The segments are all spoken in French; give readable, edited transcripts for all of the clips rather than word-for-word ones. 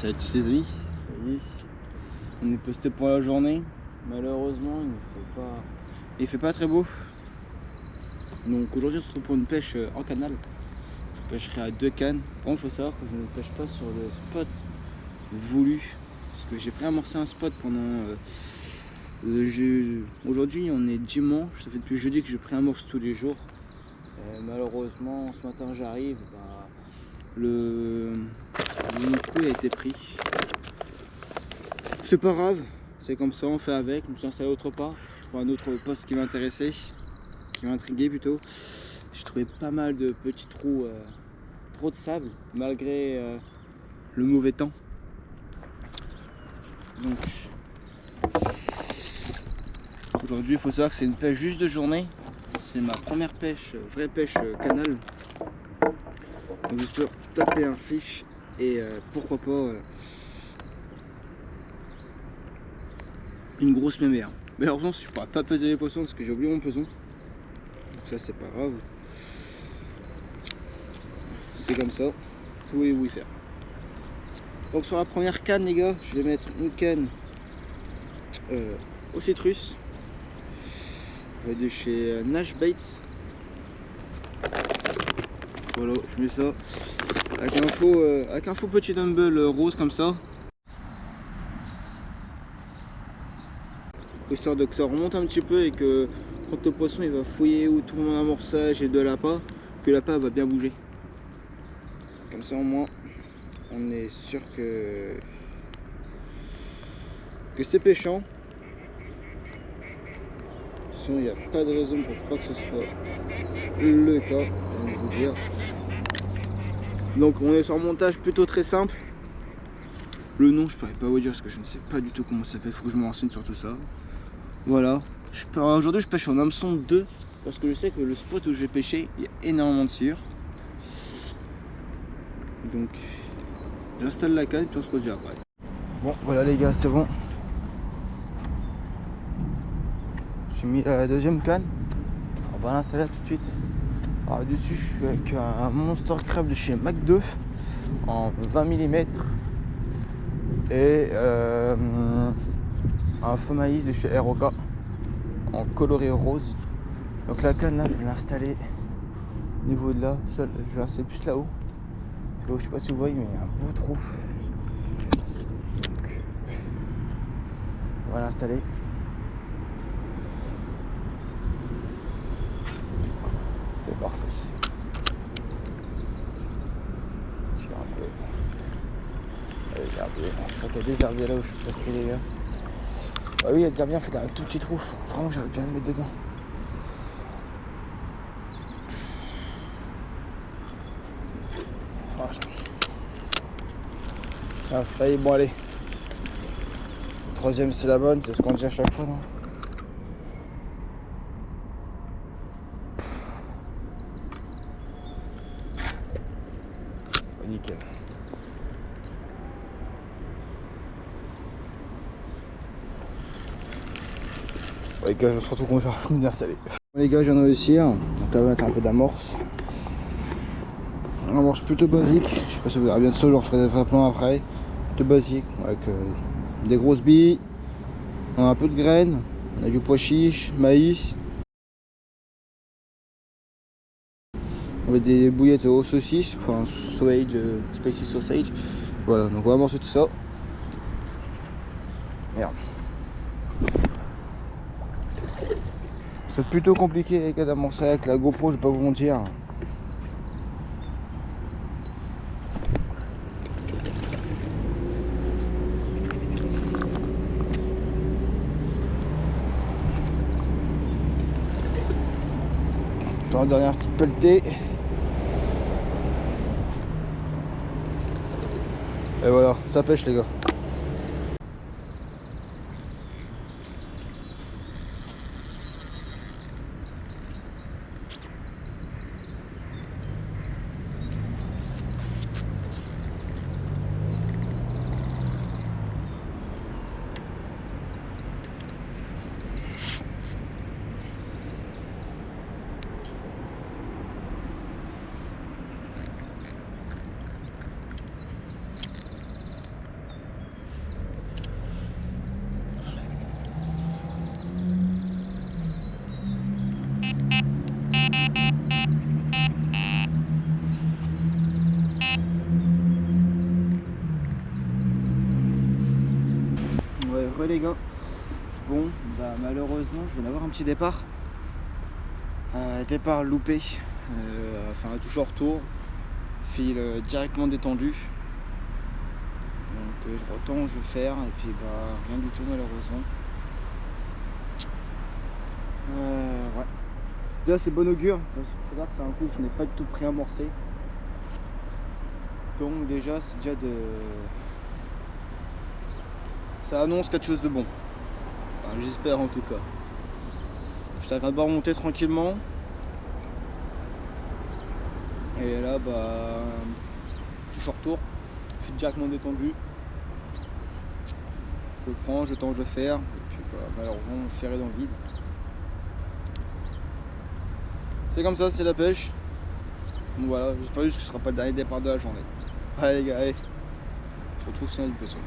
Salut les amis, ça y est, on est posté pour la journée. Malheureusement il fait pas très beau. Donc aujourd'hui on se retrouve pour une pêche en canal. Je pêcherai à 2 cannes. Par contre il faut savoir que je ne pêche pas sur le spot voulu. Parce que j'ai préamorcé un spot pendant le jeu. Aujourd'hui on est dimanche, ça fait depuis jeudi que je préamorce tous les jours. Malheureusement ce matin j'arrive, le coup a été pris. C'est pas grave, c'est comme ça, on fait avec. Je me suis installé autre part, je trouve un autre poste qui m'intéressait, qui m'intriguait plutôt. J'ai trouvé pas mal de petits trous, trop de sable, malgré le mauvais temps. Donc aujourd'hui il faut savoir que c'est une pêche juste de journée. C'est ma première pêche, vraie pêche canal. Donc j'espère taper un fish et pourquoi pas une grosse mémère. Mais heureusement je pourrais pas peser mes poissons parce que j'ai oublié mon peson. Donc ça c'est pas grave. C'est comme ça. Que voulez-vous y faire? Donc sur la première canne les gars, je vais mettre une canne au citrus de chez Nash Baits. Voilà, je mets ça avec un faux petit dumbbell rose comme ça. Histoire de que ça remonte un petit peu et que quand le poisson il va fouiller ou tout mon amorçage et de l'appât, que l'appât va bien bouger. Comme ça au moins on est sûr que c'est pêchant. Sinon il n'y a pas de raison pour pas que ce soit le cas, je vais vous dire. Donc on est sur un montage plutôt très simple. Le nom je pourrais pas vous dire parce que je ne sais pas du tout comment ça s'appelle, il faut que je me renseigne sur tout ça. Voilà, aujourd'hui je pêche en hameçon 2 parce que je sais que le spot où je vais pêcher, il y a énormément de cire. Donc j'installe la canne et puis on se redit après. Bon voilà les gars, c'est bon. J'ai mis la deuxième canne. On va l'installer tout de suite. Alors dessus je suis avec un Monster Crab de chez Mac 2 en 20 mm et un faux maïs de chez ROK en coloré rose. Donc la canne là je vais l'installer au niveau de là, je vais l'installer plus là-haut. Là où je sais pas si vous voyez mais il y a un beau trou. Donc on va l'installer. C'est parfait. Je vais un peu. Allez, regardez, je crois qu'il y a des herbiers là où je suis posté les gars. Ah oui, il y a des herbiers, en fait, il y a un tout petit trou. Vraiment que j'aurais bien le mettre dedans. Ça a failli, bon allez. Le troisième c'est la bonne, c'est ce qu'on dit à chaque fois, non? Nickel. Bon, les gars, je se retrouve quand j'aurai fini d'installer. Bon, les gars, je viens de réussir. Donc là, on va mettre un peu d'amorce. Un amorce plutôt basique. Je sais pas si vous verrez bien de ça, je leur ferai des vrais plans après. Plutôt basique, avec des grosses billes. On a un peu de graines. On a du pois chiche, maïs. On a des bouillettes aux saucisses, enfin sausage, spicy sausage. Voilà, donc on va amorcer tout ça. Merde. C'est plutôt compliqué les gars d'amorcer avec la GoPro, je vais pas vous mentir. Dans la dernière petite pelletée. Et voilà, ça pêche les gars. Ouais les gars, bon bah malheureusement je viens d'avoir un petit départ. Départ loupé, enfin toujours retour, fil directement détendu. Donc je retends, je vais faire et puis bah rien du tout malheureusement. Ouais. Déjà c'est bon augure, parce qu'il faut savoir que c'est un coup que je n'ai pas du tout préamorcé. Donc déjà c'est déjà de. Ça annonce quelque chose de bon. Enfin, j'espère en tout cas. Je suis en train de remonter tranquillement. Et là bah toujours retour. Fil directement détendu. Je prends, je tends, je faire. Et puis bah, malheureusement on ferrait dans le vide. C'est comme ça, c'est la pêche. Donc voilà, j'espère juste que ce sera pas le dernier départ de la journée. Allez les gars, allez. On se retrouve sur une poisson.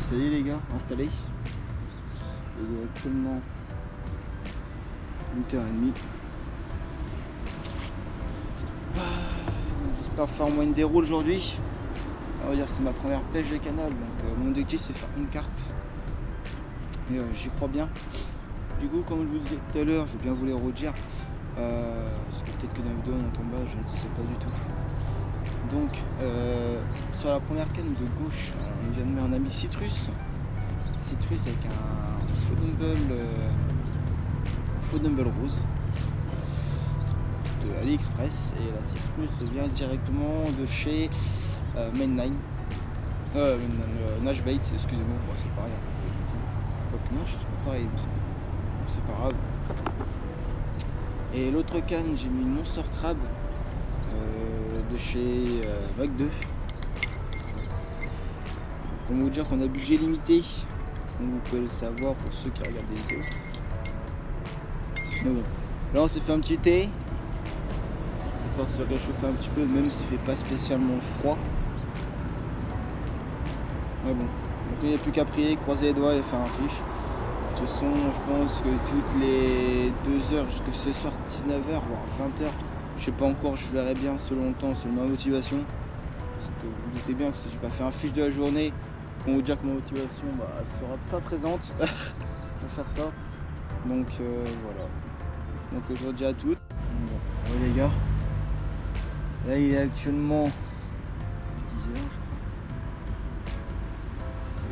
Salut les gars, installés. Il est actuellement 8h30. J'espère faire au moins une déroule aujourd'hui. On va dire que c'est ma première pêche de canal, donc mon objectif c'est faire une carpe. Et j'y crois bien. Du coup, comme je vous disais tout à l'heure, je vais bien vous les redire. Parce que peut-être que dans la vidéo on entend bas, je ne sais pas du tout. Donc sur la première canne de gauche, on vient de mettre un ami citrus avec un faux dumble rose de AliExpress, et la citrus vient directement de chez Nash Baits, excusez-moi, bon, c'est pareil. Non, je sais pas pareil, c'est pas grave. Et l'autre canne, j'ai mis une Monster Crab de chez Vague 2. Pour vous dire qu'on a budget limité, donc vous pouvez le savoir pour ceux qui regardent des vidéos. Mais bon, là on s'est fait un petit thé, histoire de se réchauffer un petit peu, même s'il fait pas spécialement froid. Mais bon, donc il n'y a plus qu'à prier, croiser les doigts et faire un fiche. De toute façon, je pense que toutes les 2 heures jusqu'à ce soir 19h, voire 20h, je sais pas encore, je verrai bien selon le temps, selon ma motivation. Parce que vous doutez bien que si j'ai pas fait un fiche de la journée, pour vous dire que ma motivation elle sera pas présente pour faire ça. Donc voilà. Donc je vous dis à toutes. Bon, ouais, les gars. Là il est actuellement 10h je crois.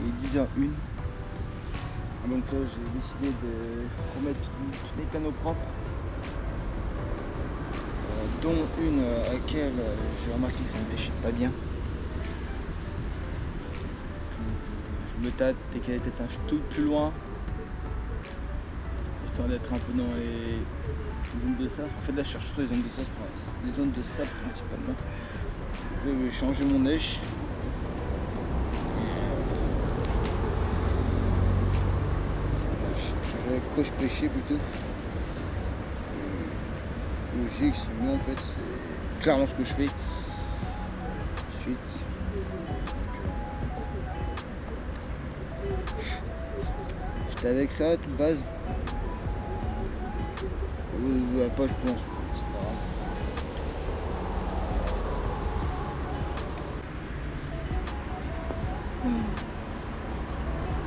Il est 10h01. Donc là j'ai décidé de remettre toutes les canaux propres. Dont une à laquelle j'ai remarqué que ça ne pêchait pas bien. Je me tâte dès qu'elle était un tout plus loin, histoire d'être un peu dans les zones de sable. En fait là je cherche surtout les zones de sable, les zones de sable principalement. Je vais changer mon neige. J'avais quoi je pêchais plutôt. Logique, sinon en fait c'est clairement ce que je fais. Ensuite. J'étais avec ça, toute base. Ou à pas je pense. C'est pas grave.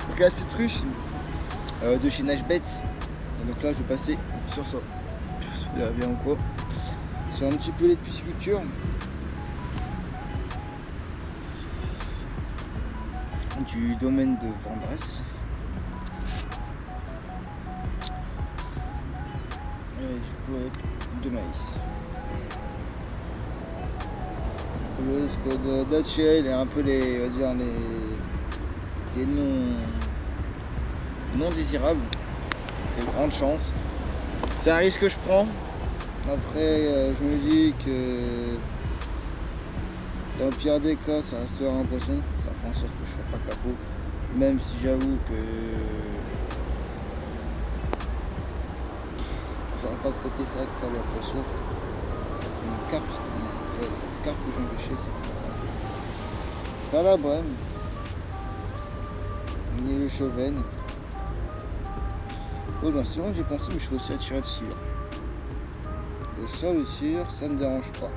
Donc la citrus de chez Nash Baits. Donc là je vais passer sur ça. Là bien ou quoi. Sur un petit peu de pisciculture. Du domaine de Vendresse. Et du coup avec de maïs. Parce que Dutch Ale et un peu les, on va dire les non désirables. Il y a de grandes chances. C'est un risque que je prends. Après, je me dis que dans le pire des cas, ça restera un poisson. Ça fera en sorte que je ne sois pas capot. Même si j'avoue que j'aurais pas côté ça que le poisson. Une carpe, c'est une carpe que j'ai pêché. Pas la brème, ni le chevenne. Oh, dans ce moment j'ai pensé, mais je suis aussi attiré de cire. Et ça, le cire, ça me dérange pas.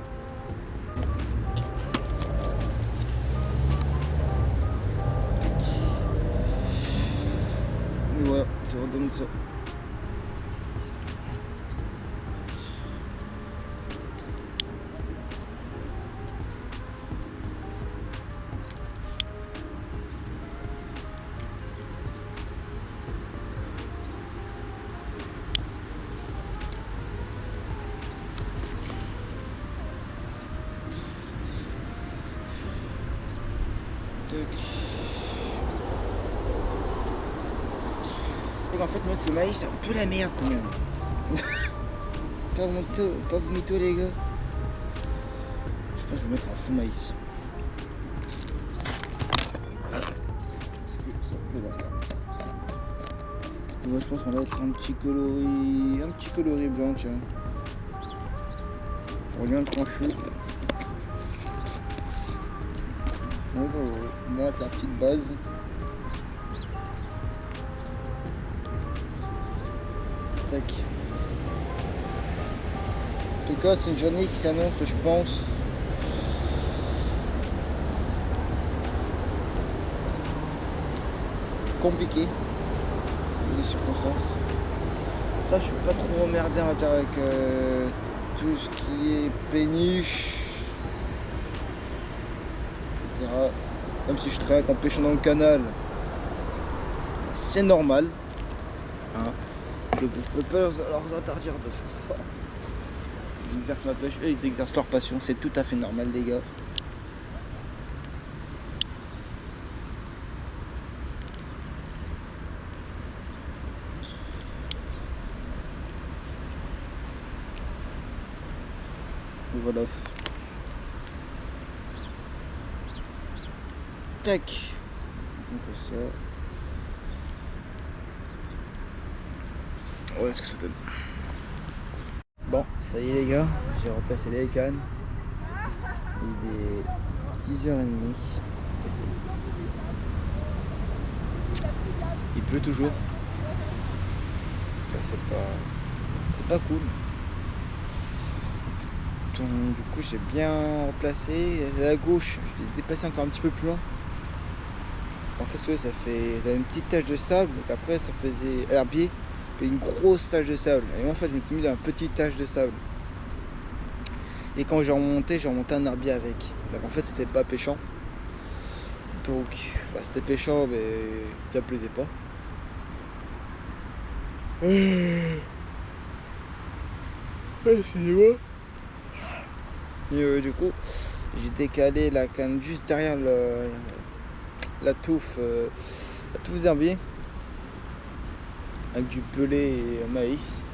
Et voilà, je redonne ça. En fait, mettre le maïs, c'est un peu la merde quand même. Pas vous mytho les gars. Je pense que je vais mettre un faux maïs. Moi je pense qu'on va mettre un petit coloris blanc, tiens. On vient de trancher. On va mettre la petite base. Tac. En tout cas, c'est une journée qui s'annonce, je pense. Compliquée. Les circonstances. Là, je suis pas trop emmerdé avec tout ce qui est péniche, etc. Même si je traîne en pêchant dans le canal, c'est normal. Hein. Je peux pas leur interdire de faire ça. Ils exercent ma pêche et ils exercent leur passion, c'est tout à fait normal les gars. Et voilà. Tac. Donc ça. Voilà ce que ça donne. Bon, ça y est les gars, j'ai remplacé les cannes. Il est 10h30. Il pleut toujours. C'est pas cool. Donc, du coup j'ai bien remplacé. À la gauche, je l'ai déplacé encore un petit peu plus loin. En fait ça fait une petite tache de sable, donc après ça faisait herbier. Une grosse tache de sable, et moi en fait je m'étais mis dans une petite tache de sable, et quand j'ai remonté un herbier avec, donc en fait c'était pas pêchant, donc c'était pêchant mais ça plaisait pas. Excusez-moi. Et du coup j'ai décalé la canne juste derrière la touffe d'herbier, avec du pelé et maïs.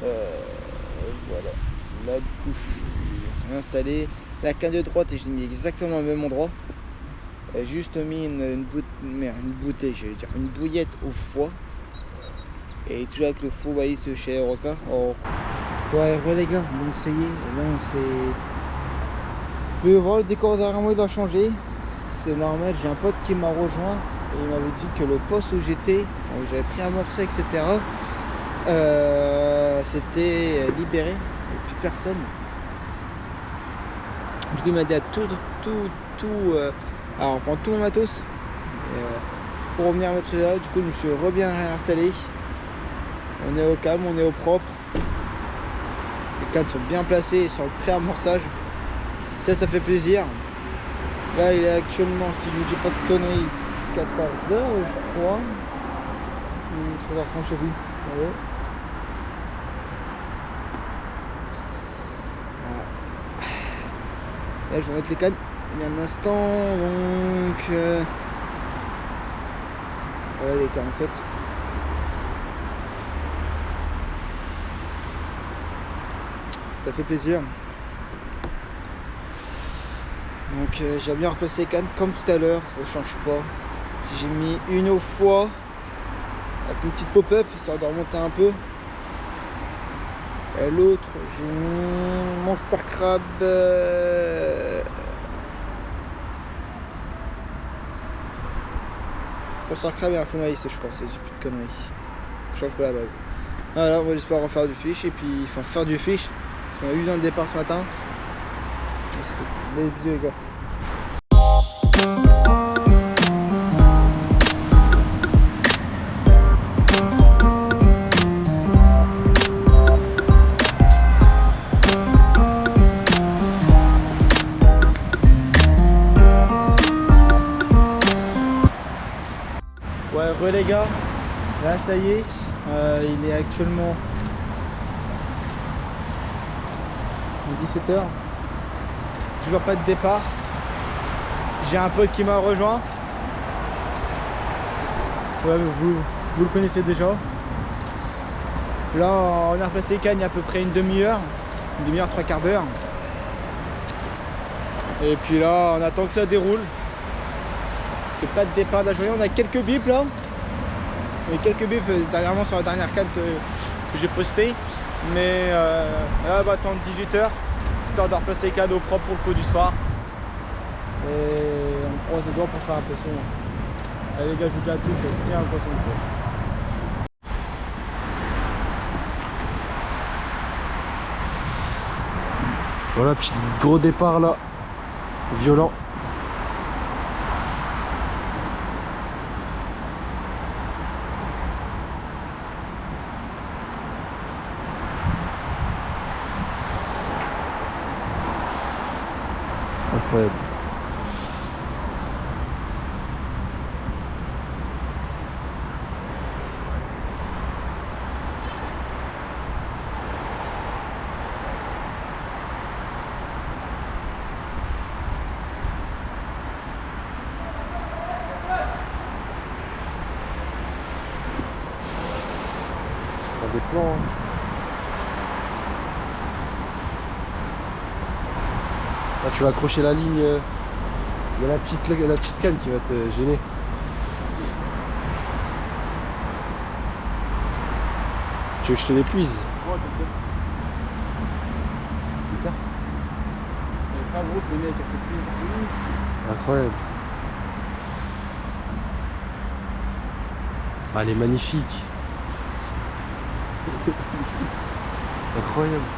Voilà. Là du coup je suis installé la canne de droite et je l'ai mis exactement au même endroit. J'ai juste mis une bouteille, j'allais dire une bouillette au foie. Et toujours avec le faux maïs chez Roca. Oh. Ouais, voilà les gars, donc ça y est, là on s'est. Mais voilà, le décor derrière moi il a changé. C'est normal, j'ai un pote qui m'a rejoint. Et il m'avait dit que le poste où j'étais, où j'avais pris un morceau, etc., c'était libéré, et plus personne. Du coup, il m'a dit à alors prendre tout mon matos pour revenir mettre là. Du coup, je me suis bien réinstallé. On est au calme, on est au propre. Les cannes sont bien placées sur le pré-amorçage. Ça fait plaisir. Là, il est actuellement, si je ne dis pas de conneries, 14h je crois, ou 13h30 je sais plus. Là, je vais mettre les cannes il y a un instant. Donc, ouais, les 47. Ça fait plaisir. Donc, j'ai bien replacé les cannes comme tout à l'heure. Ça change pas. J'ai mis une au foie avec une petite pop-up histoire de remonter un peu. Et l'autre, j'ai mis Monster Crab. Monster Crab et un fond maïs, je crois, c'est plus de conneries. Je change pas la base. Voilà, moi j'espère en faire du fish et puis enfin faire du fish. On a eu dans le départ ce matin. Et c'est tout. Allez, bisous les gars. Ouais, les gars, là ça y est, il est actuellement 17h, toujours pas de départ. J'ai un pote qui m'a rejoint, ouais, vous le connaissez déjà. Là on a replacé les cannes il y a à peu près une demi-heure, trois quarts d'heure. Et puis là on attend que ça déroule. Pas de départ de la journée, on a quelques bips là. On a quelques bips dernièrement sur la dernière canne que j'ai posté. Mais là on va attendre 18h histoire de replacer les cannes au propre pour le coup du soir. Et on croise les doigts pour faire un poisson. Allez les gars, je vous dis à tous, c'est un poisson. Voilà, petit gros départ là, violent. Incroyable. Des plans. Hein. Là, tu vas accrocher la ligne. Il y a la petite canne qui va te gêner. Tu veux que je te l'épuise? Ouais, peut-être. C'est le cas. Elle est pas grosse, mais mec, elle fait plaisir. Incroyable. Ah, elle est magnifique. Incroyable.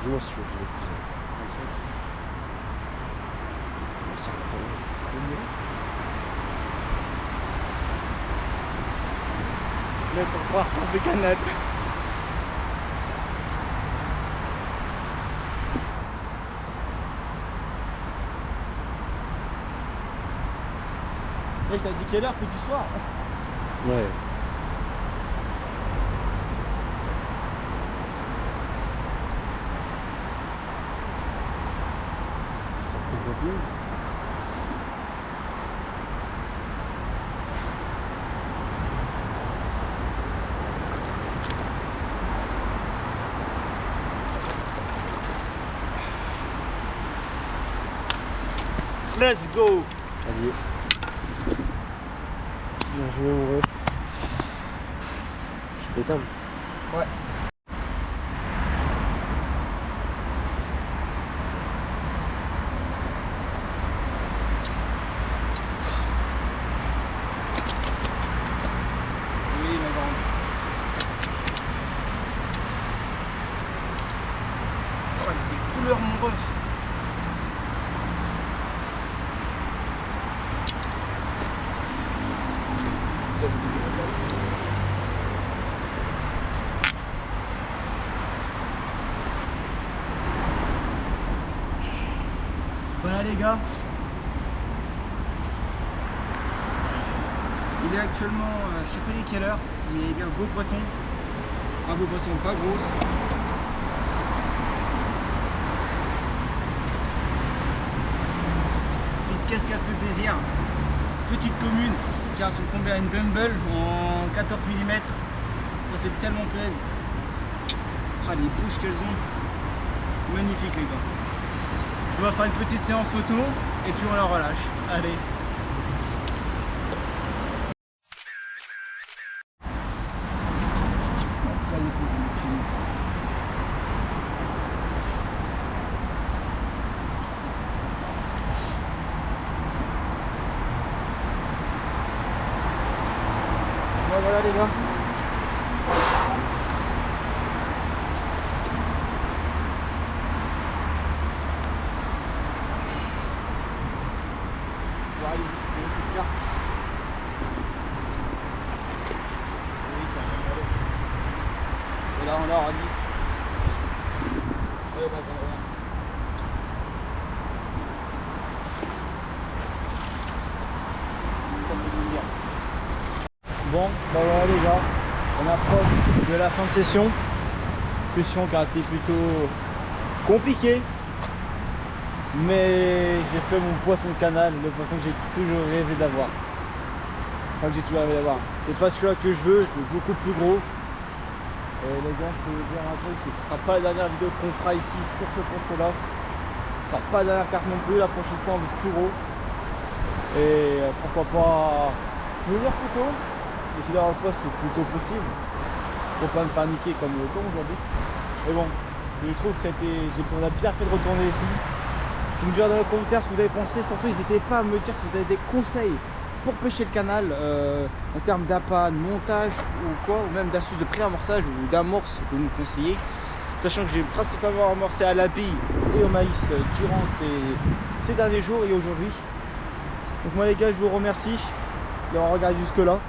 Dis-moi si tu veux que je l'épouse. T'inquiète. C'est incroyable, c'est trop bien. Mec, on va pouvoir retomber canal. Mec, t'as dit quelle heure que du soir? Ouais. Let's go! Allez. joué mon ref. Je suis pétable. Ouais. Oui, ma grande. Oh, il a des couleurs, mon ref. Ça, je te dirai pas. Voilà les gars. Il est actuellement, je sais pas il est quelle heure, mais il y a un beau poisson. Un beau poisson, pas grosse. Et qu'est-ce qu'elle fait plaisir. Petite commune, car elles sont tombées à une dumbbell en 14 mm. Ça fait tellement plaisir. Ah, les bouches qu'elles ont. Magnifique les gars. On va faire une petite séance photo et puis on la relâche. Allez. Voilà les gars. Bon, allez, c'est bien. Oui, ça va aller. Et là, on l'a en 10. Allez, va, ça fait plaisir. Bon, bah voilà les gars, on approche de la fin de session. Session qui a été plutôt compliquée. Mais j'ai fait mon poisson de canal, le poisson que j'ai toujours rêvé d'avoir. Enfin que j'ai toujours rêvé d'avoir. C'est pas celui-là que je veux beaucoup plus gros. Et les gars, je peux vous dire un truc, c'est que ce sera pas la dernière vidéo qu'on fera ici sur ce poste-là. Ce sera pas la dernière carte non plus, la prochaine fois on vise plus gros. Et pourquoi pas venir plus tôt. Essayer d'avoir le poste le plus tôt possible pour pas me faire niquer comme le temps aujourd'hui. Mais bon, je trouve que on a bien fait de retourner ici. Vous me direz dans les commentaires ce que vous avez pensé. Surtout n'hésitez pas à me dire si vous avez des conseils pour pêcher le canal en termes d'appât, de montage ou quoi, ou même d'astuces de pré-amorçage ou d'amorce que vous me conseillez. Sachant que j'ai principalement amorcé à la bille et au maïs durant ces derniers jours et aujourd'hui. Donc moi les gars, je vous remercie d'avoir regardé jusque là.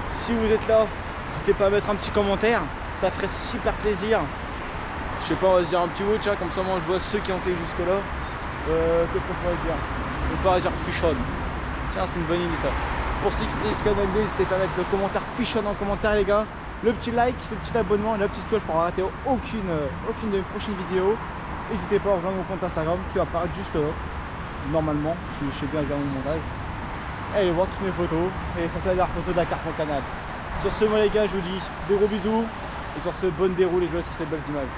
Si vous êtes là, n'hésitez pas à mettre un petit commentaire, ça ferait super plaisir. Je sais pas, on va se dire un petit mot, tiens, comme ça moi je vois ceux qui ont été jusque là. Qu'est-ce qu'on pourrait dire? On pourrait dire fichonne. Tiens, c'est une bonne idée ça. Pour ceux qui étaient jusqu'à la vidéo, n'hésitez pas à mettre le commentaire fichonne en commentaire les gars. Le petit like, le petit abonnement et la petite cloche pour ne rater aucune de mes prochaines vidéos. N'hésitez pas à rejoindre mon compte Instagram qui va apparaître juste là. Normalement, si je sais bien gérer mon montage. Allez voir toutes mes photos et surtout la dernière photo de la carte au canal. Sur ce, moi les gars, je vous dis des gros bisous et sur ce, bonne déroule et jouez sur ces belles images.